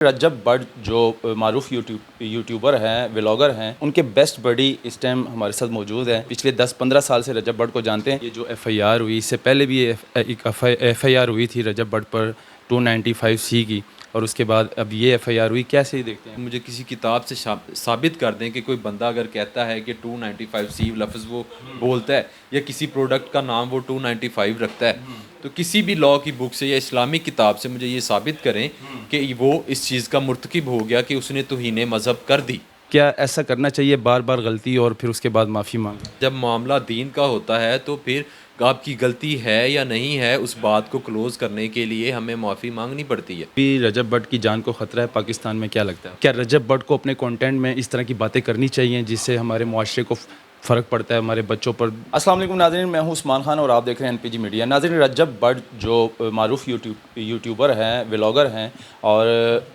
رجب but جو معروف YouTuber ہیں، ولاگر ہیں، ان کے بیسٹ بڈی اس ٹائم ہمارے ساتھ موجود ہیں۔ پچھلے 10-15 سال سے رجب بٹ کو جانتے ہیں۔ یہ جو ایف آئی آر ہوئی، اس سے پہلے بھی ایک ایف آئی آر ہوئی تھی رجب بٹ پر 295C کی، اور اس کے بعد اب یہ ایف آئی آر ہوئی۔ کیسے ہی دیکھتے ہیں؟ مجھے کسی کتاب سے ثابت کر دیں کہ کوئی بندہ اگر کہتا ہے کہ 295C لفظ وہ بولتا ہے یا کسی پروڈکٹ کا نام وہ 295 رکھتا ہے، تو کسی بھی لاء کی بک سے یا اسلامک کتاب سے مجھے یہ ثابت کریں کہ وہ اس چیز کا مرتکب ہو گیا کہ اس نے توہین مذہب کر دی۔ کیا ایسا کرنا چاہیے بار بار غلطی اور پھر اس کے بعد معافی مانگیں؟ جب معاملہ دین کا ہوتا ہے تو پھر آپ کی غلطی ہے یا نہیں ہے، اس بات کو کلوز کرنے کے لیے ہمیں معافی مانگنی پڑتی ہے۔ بھی رجب بٹ کی جان کو خطرہ ہے پاکستان میں، کیا لگتا ہے؟ کیا رجب بٹ کو اپنے کنٹینٹ میں اس طرح کی باتیں کرنی چاہیے جس سے ہمارے معاشرے کو فرق پڑتا ہے، ہمارے بچوں پر؟ السلام علیکم ناظرین، میں ہوں عثمان خان اور آپ دیکھ رہے ہیں NPG میڈیا۔ ناظرین، رجب بٹ جو معروف یوٹیوبر ہیں، ولاگر ہیں، اور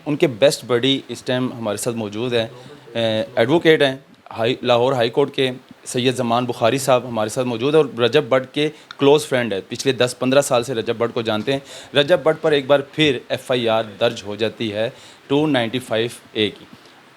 ان کے بیسٹ بڈی اس ٹائم ہمارے ساتھ موجود ہیں، ایڈوکیٹ ہیں، لاہور ہائی کورٹ کے سید زمان بخاری صاحب ہمارے ساتھ موجود ہے، اور رجب بٹ کے کلوز فرینڈ ہے۔ پچھلے 10-15 سال سے رجب بٹ کو جانتے ہیں۔ رجب بٹ پر ایک بار پھر ایف آئی آر درج ہو جاتی ہے 295A کی۔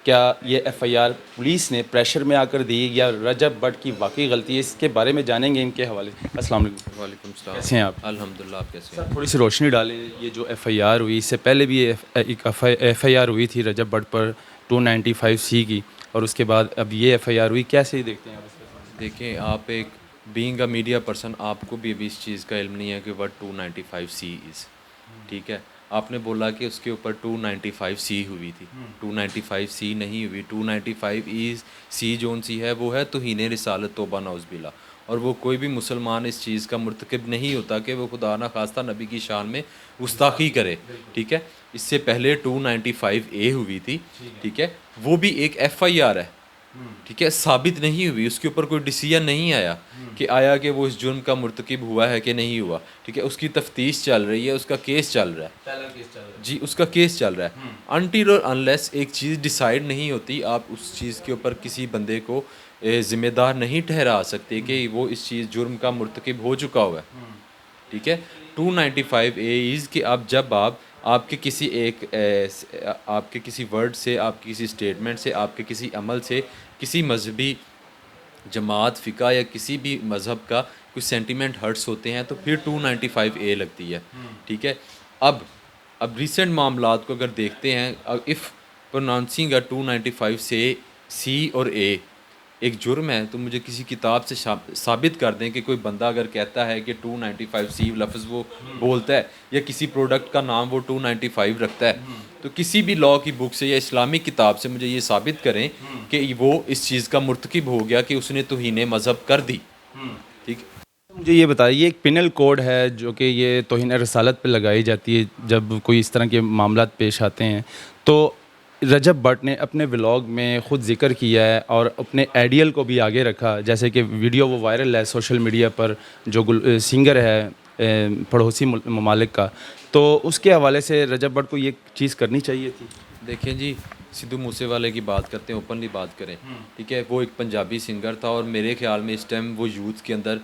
کیا یہ ایف آئی آر پولیس نے پریشر میں آ کر دی یا رجب بٹ کی واقعی غلطی ہے؟ اس کے بارے میں جانیں گے ان کے حوالے سے۔ السلام علیکم۔ وعلیکم السلام۔ کیسے ہیں آپ؟ الحمدللہ، آپ کیسے ہیں؟ تھوڑی سی روشنی ڈالیں۔ یہ جو ایف آئی آر ہوئی، اس سے پہلے بھی ایک ایف آئی آر ہوئی تھی رجب بٹ پر 295C کی، اور اس کے بعد اب یہ ایف آئی آر ہوئی۔ کیسے ہی دیکھتے ہیں آپ اس کے؟ دیکھیں، آپ ایک بینگ اے میڈیا پرسن، آپ کو بھی ابھی اس چیز کا علم نہیں ہے کہ وٹ 295C از، ٹھیک ہے؟ آپ نے بولا کہ اس کے اوپر 295C ہوئی تھی، 295C نہیں ہوئی۔ 295C جون سی ہے وہ ہے توہین رسالت، توبہ نعوذ باللہ، اور وہ کوئی بھی مسلمان اس چیز کا مرتکب نہیں ہوتا کہ وہ خدا نخواستہ نبی کی شان میں گستاخی کرے، ٹھیک ہے؟ اس سے پہلے 295A ہوئی تھی، ٹھیک ہے؟ وہ بھی ایک ایف آئی آر ہے، ٹھیک ہے؟ ثابت نہیں ہوئی، اس کے اوپر کوئی ڈیسیژن نہیں آیا کہ آیا کہ وہ اس جرم کا مرتکب ہوا ہے کہ نہیں ہوا، ٹھیک ہے؟ اس کی تفتیش چل رہی ہے، اس کا کیس چل رہا ہے، پہلا کیس چل رہا ہے جی، اس کا کیس چل رہا ہے۔ انٹل اور انلیس ایک چیز ڈیسائیڈ نہیں ہوتی، آپ اس چیز کے اوپر کسی بندے کو ذمہ دار نہیں ٹھہرا سکتے کہ وہ اس چیز جرم کا مرتکب ہو چکا ہوا ہے، ٹھیک ہے؟ 295A از کہ آپ کے کسی ایک آپ کے کسی ورڈ سے، آپ کی کسی اسٹیٹمنٹ سے، آپ کے کسی عمل سے کسی مذہبی جماعت، فقہ یا کسی بھی مذہب کا کچھ سینٹیمنٹ ہرٹس ہوتے ہیں تو پھر 295A لگتی ہے، ٹھیک ہے؟ اب ریسنٹ معاملات کو اگر دیکھتے ہیں، اف پروناؤنسنگ 295 سے C اور A ایک جرم ہے، تو مجھے کسی کتاب سے ثابت کر دیں کہ کوئی بندہ اگر کہتا ہے کہ 295C لفظ وہ بولتا ہے یا کسی پروڈکٹ کا نام وہ 295 رکھتا ہے، تو کسی بھی لاء کی بک سے یا اسلامک کتاب سے مجھے یہ ثابت کریں کہ وہ اس چیز کا مرتکب ہو گیا کہ اس نے توہین مذہب کر دی، ٹھیک؟ مجھے یہ بتائیے، ایک پینل کوڈ ہے جو کہ یہ توہین رسالت پہ لگائی جاتی ہے جب کوئی اس طرح کے معاملات پیش آتے ہیں، تو رجب بٹ نے اپنے ولاگ میں خود ذکر کیا ہے اور اپنے آئیڈیل کو بھی آگے رکھا، جیسے کہ ویڈیو وہ وائرل ہے سوشل میڈیا پر، جو سنگر ہے پڑوسی ممالک کا، تو اس کے حوالے سے رجب بٹ کو یہ چیز کرنی چاہیے تھی؟ دیکھیں جی، سدھو موسے والے کی بات کرتے ہیں، اوپنلی بات کریں، ٹھیک ہے؟ وہ ایک پنجابی سنگر تھا اور میرے خیال میں اس ٹائم وہ یوتھ کے اندر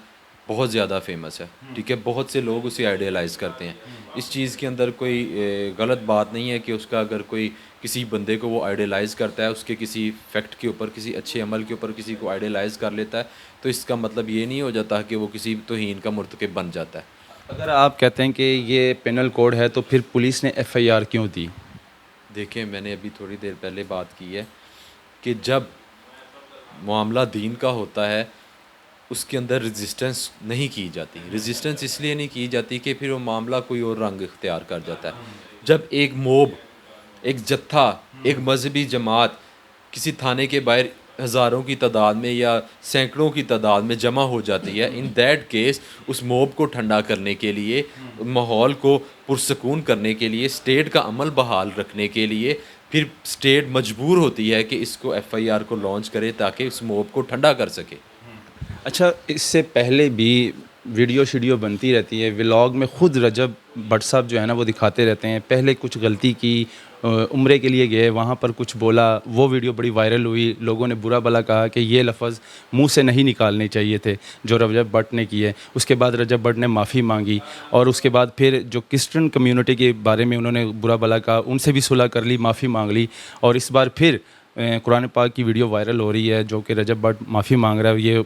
بہت زیادہ فیمس ہے، ٹھیک ہے؟ بہت سے لوگ اسے آئیڈیلائز کرتے ہیں۔ اس چیز کے اندر کوئی غلط بات نہیں ہے کہ اس کا اگر کوئی کسی بندے کو وہ آئیڈیلائز کرتا ہے، اس کے کسی فیکٹ کے اوپر، کسی اچھے عمل کے اوپر کسی کو آئیڈیلائز کر لیتا ہے، تو اس کا مطلب یہ نہیں ہو جاتا کہ وہ کسی توہین کا مرتکب بن جاتا ہے۔ اگر آپ کہتے ہیں کہ یہ پینل کوڈ ہے تو پھر پولیس نے ایف آئی آر کیوں دی؟ دیکھیں، میں نے ابھی تھوڑی دیر پہلے بات کی ہے کہ جب معاملہ دین کا ہوتا ہے اس کے اندر رزسٹنس نہیں کی جاتی۔ رزسٹنس اس لیے نہیں کی جاتی کہ پھر وہ معاملہ کوئی اور رنگ اختیار کر جاتا ہے۔ جب ایک موب، ایک جتھا، ایک مذہبی جماعت کسی تھانے کے باہر ہزاروں کی تعداد میں یا سینکڑوں کی تعداد میں جمع ہو جاتی ہے، ان دیٹ کیس اس موب کو ٹھنڈا کرنے کے لیے، ماحول کو پرسکون کرنے کے لیے، اسٹیٹ کا عمل بحال رکھنے کے لیے، پھر اسٹیٹ مجبور ہوتی ہے کہ اس کو ایف آئی آر کو لانچ کرے تاکہ اس موب کو ٹھنڈا کر سکے۔ اچھا، اس سے پہلے بھی ویڈیو بنتی رہتی ہے، ولاگ میں خود رجب بٹ صاحب جو ہے نا وہ دکھاتے رہتے ہیں، پہلے کچھ غلطی کی عمرے کے لیے گئے, وہاں پر کچھ بولا, وہ ویڈیو بڑی وائرل ہوئی, لوگوں نے برا بھلا کہا کہ یہ لفظ منہ سے نہیں نکالنے چاہیے تھے جو رجب بٹ نے کیے. اس کے بعد رجب بٹ نے معافی مانگی, اور اس کے بعد پھر جو کرسچن کمیونٹی کے بارے میں انہوں نے برا بھلا کہا, ان سے بھی صلح کر لی, معافی مانگ لی, اور اس بار پھر قرآن پاک کی ویڈیو وائرل ہو رہی ہے جو کہ رجب بٹ معافی مانگ رہا ہے. یہ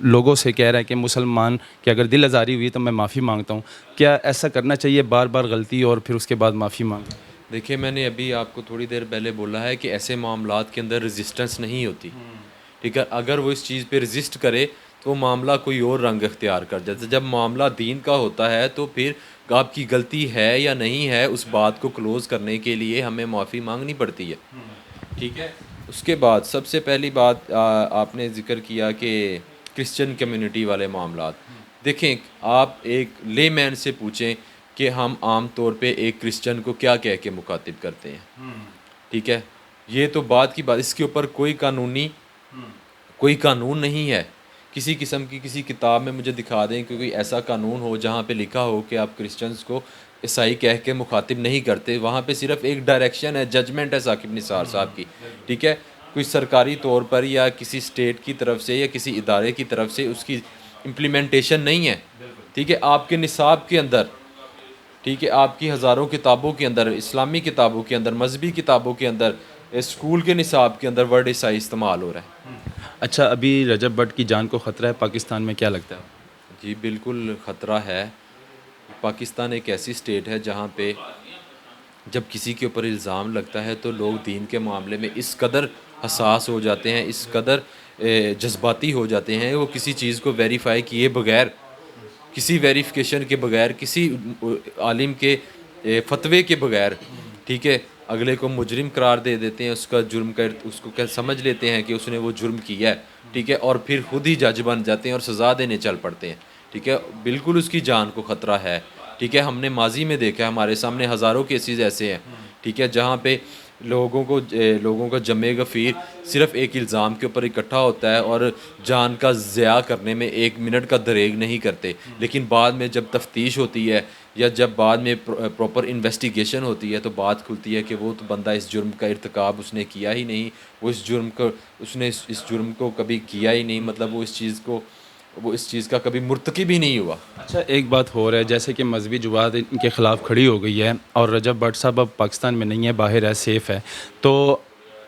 لوگوں سے کہہ رہا ہے کہ مسلمان کہ اگر دل آزاری ہوئی تو میں معافی مانگتا ہوں. کیا ایسا کرنا چاہیے, بار بار غلطی اور پھر اس کے بعد معافی مانگیں؟ دیکھیے میں نے ابھی آپ کو تھوڑی دیر پہلے بولا ہے کہ ایسے معاملات کے اندر ریزسٹنس نہیں ہوتی, ٹھیک ہے. اگر وہ اس چیز پہ رزسٹ کرے تو وہ معاملہ کوئی اور رنگ اختیار کر جاتا ہے. جب معاملہ دین کا ہوتا ہے تو پھر آپ کی غلطی ہے یا نہیں ہے, اس بات کو کلوز کرنے کے لیے ہمیں معافی مانگنی پڑتی ہے, ٹھیک ہے. اس کے بعد سب سے پہلی بات آپ نے ذکر کیا کہ کرسچن کمیونٹی والے معاملات. دیکھیں آپ ایک لے مین سے پوچھیں کہ ہم عام طور پہ ایک کرسچن کو کیا کہہ کے مخاطب کرتے ہیں, ٹھیک ہے. یہ تو بات کی بات, اس کے اوپر کوئی قانون نہیں ہے کسی قسم کی. کسی کتاب میں مجھے دکھا دیں کہ کوئی ایسا قانون ہو جہاں پہ لکھا ہو کہ آپ کرسچنس کو عیسائی کہہ کے مخاطب نہیں کرتے. وہاں پہ صرف ایک ڈائریکشن ہے, ججمنٹ ہے ثاقب نثار صاحب کی, ٹھیک ہے. کوئی سرکاری طور پر یا کسی اسٹیٹ کی طرف سے یا کسی ادارے کی طرف سے اس کی امپلیمنٹیشن نہیں ہے, ٹھیک ہے. آپ کے نصاب کے اندر, ٹھیک ہے, آپ کی ہزاروں کتابوں کے اندر, اسلامی کتابوں کے اندر, مذہبی کتابوں کے اندر, اسکول کے نصاب کے اندر ورڈ عیسائی استعمال ہو رہا ہے. اچھا, ابھی رجب بٹ کی جان کو خطرہ ہے پاکستان میں, کیا لگتا ہے؟ جی بالکل خطرہ ہے. پاکستان ایک ایسی اسٹیٹ ہے جہاں پہ جب کسی کے اوپر الزام لگتا ہے تو لوگ دین کے معاملے میں اس قدر حساس ہو جاتے ہیں, اس قدر جذباتی ہو جاتے ہیں, وہ کسی چیز کو ویریفائی کیے بغیر, کسی ویریفیکیشن کے بغیر, کسی عالم کے فتوے کے بغیر, ٹھیک ہے, اگلے کو مجرم قرار دے دیتے ہیں. اس کا جرم کا اس کو کیا سمجھ لیتے ہیں کہ اس نے وہ جرم کیا ہے, ٹھیک ہے, اور پھر خود ہی جج بن جاتے ہیں اور سزا دینے چل پڑتے ہیں, ٹھیک ہے. بالکل اس کی جان کو خطرہ ہے, ٹھیک ہے. ہم نے ماضی میں دیکھا ہے, ہمارے سامنے ہزاروں کیسز ایسے ہیں, ٹھیک ہے, جہاں پہ لوگوں کا جمع غفیر صرف ایک الزام کے اوپر اکٹھا ہوتا ہے اور جان کا ضیاع کرنے میں ایک منٹ کا دریغ نہیں کرتے. لیکن بعد میں جب تفتیش ہوتی ہے یا جب بعد میں پراپر انویسٹیگیشن ہوتی ہے تو بات کھلتی ہے کہ وہ تو بندہ اس جرم کا ارتکاب اس نے کیا ہی نہیں, وہ اس نے اس جرم کو کبھی کیا ہی نہیں, مطلب وہ اس چیز کا کبھی مرتکب ہی نہیں ہوا. اچھا, ایک بات ہو رہا ہے, جیسے کہ مذہبی جماعت ان کے خلاف کھڑی ہو گئی ہے اور رجب بٹ صاحب اب پاکستان میں نہیں ہے, باہر ہے, سیف ہے, تو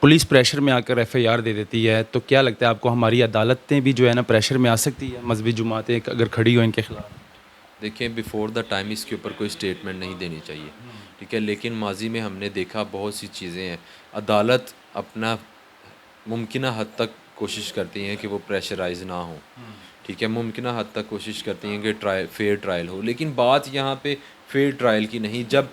پولیس پریشر میں آ کر ایف آئی آر دے دیتی ہے. تو کیا لگتا ہے آپ کو ہماری عدالتیں بھی جو ہے نا پریشر میں آ سکتی ہے مذہبی جماعتیں اگر کھڑی ہو ان کے خلاف؟ دیکھیں بیفور دا ٹائم اس کے اوپر کوئی اسٹیٹمنٹ نہیں دینی چاہیے, ٹھیک ہے. لیکن ماضی میں ہم نے دیکھا بہت سی چیزیں ہیں, عدالت اپنا ممکنہ حد تک کوشش کرتی ہیں کہ وہ پریشرائز نہ ہوں, ٹھیک ہے, ممکنہ حد تک کوشش کرتی ہیں کہ فیئر ٹرائل ہو. لیکن بات یہاں پہ فیئر ٹرائل کی نہیں. جب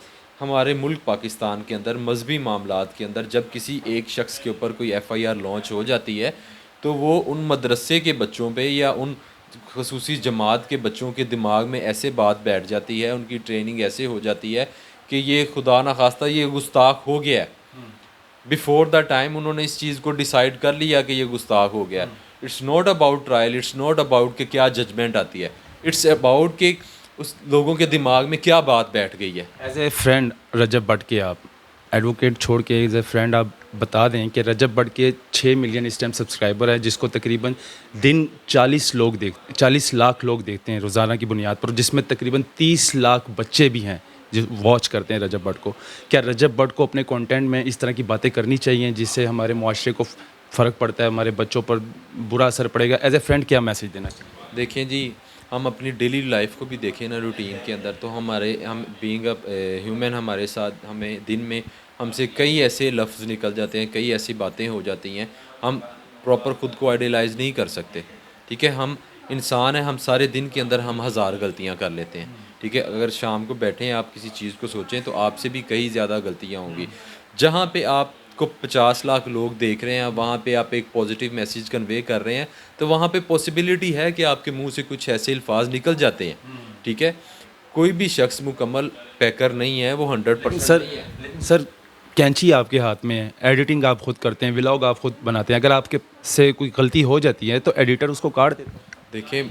ہمارے ملک پاکستان کے اندر مذہبی معاملات کے اندر جب کسی ایک شخص کے اوپر کوئی ایف آئی آر لانچ ہو جاتی ہے تو وہ ان مدرسے کے بچوں پہ یا ان خصوصی جماعت کے بچوں کے دماغ میں ایسے بات بیٹھ جاتی ہے, ان کی ٹریننگ ایسے ہو جاتی ہے کہ یہ خدا نخواستہ یہ گستاخ ہو گیا ہے. بیفور دا ٹائم انہوں نے اس چیز کو ڈیسائیڈ کر لیا کہ یہ گستاخ ہو گیا. It's not about trial, it's not about کہ کیا ججمنٹ آتی ہے, اٹس اباؤٹ کہ اس لوگوں کے دماغ میں کیا بات بیٹھ گئی ہے. As a friend Rajab Butt کے, آپ ایڈوکیٹ چھوڑ کے ایز اے فرینڈ آپ بتا دیں کہ رجب بٹ کے 6 ملین اس ٹائم سبسکرائبر ہے, جس کو تقریباً دن 40 لاکھ لوگ دیکھتے ہیں روزانہ کی بنیاد پر, جس میں تقریباً 30 لاکھ بچے بھی ہیں جو واچ کرتے ہیں رجب بٹ کو. کیا رجب بٹ کو اپنے کانٹینٹ میں اس طرح کی باتیں کرنی چاہیے جس سے ہمارے معاشرے کو فرق پڑتا ہے, ہمارے بچوں پر برا اثر پڑے گا؟ ایز اے فرینڈ کیا میسیج دینا چاہیے؟ دیکھیں جی, ہم اپنی ڈیلی لائف کو بھی دیکھیں نا, روٹین کے اندر تو ہم بینگ اے ہیومن, ہمارے ساتھ ہمیں دن میں ہم سے کئی ایسے لفظ نکل جاتے ہیں, کئی ایسی باتیں ہو جاتی ہیں, ہم پراپر خود کو آئیڈیلائز نہیں کر سکتے, ٹھیک ہے. ہم انسان ہیں, ہم سارے دن کے اندر ہم 1000 غلطیاں کر لیتے ہیں, ٹھیک ہے. اگر شام کو بیٹھیں آپ کسی چیز کو سوچیں تو آپ سے بھی کئی زیادہ غلطیاں ہوں گی. جہاں پہ آپ کو 50 لاکھ لوگ دیکھ رہے ہیں, وہاں پہ آپ ایک پازیٹیو میسیج کنوے کر رہے ہیں, تو وہاں پہ پاسبلٹی ہے کہ آپ کے منہ سے کچھ ایسے الفاظ نکل جاتے ہیں, ٹھیک ہے. کوئی بھی شخص مکمل پیکر نہیں ہے, وہ 100% نہیں ہے. سر کینچی آپ کے ہاتھ میں ہے, ایڈیٹنگ آپ خود کرتے ہیں, ولاگ آپ خود بناتے ہیں, اگر آپ کے سے کوئی غلطی ہو جاتی ہے تو ایڈیٹر اس کو کاٹ دیتا ہے. دیکھیں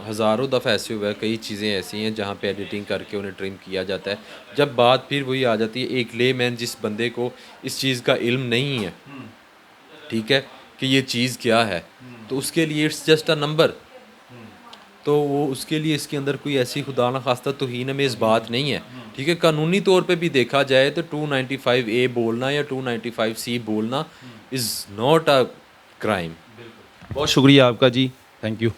ہزاروں دفعہ ایسے ہوا ہے, کئی چیزیں ایسی ہیں جہاں پہ ایڈیٹنگ کر کے انہیں ٹرم کیا جاتا ہے. جب بات پھر وہی آ جاتی ہے ایک لے مین جس بندے کو اس چیز کا علم نہیں ہے, ٹھیک ہے, کہ یہ چیز کیا ہے, تو اس کے لیے اٹس جسٹ اے نمبر. تو وہ اس کے لیے اس کے اندر کوئی ایسی خدا نخواستہ توہین میں اس بات نہیں ہے, ٹھیک ہے. قانونی طور پہ بھی دیکھا جائے تو 295A بولنا یا 295C بولنا از ناٹ اے کرائم. بہت شکریہ آپ کا جی, تھینک یو.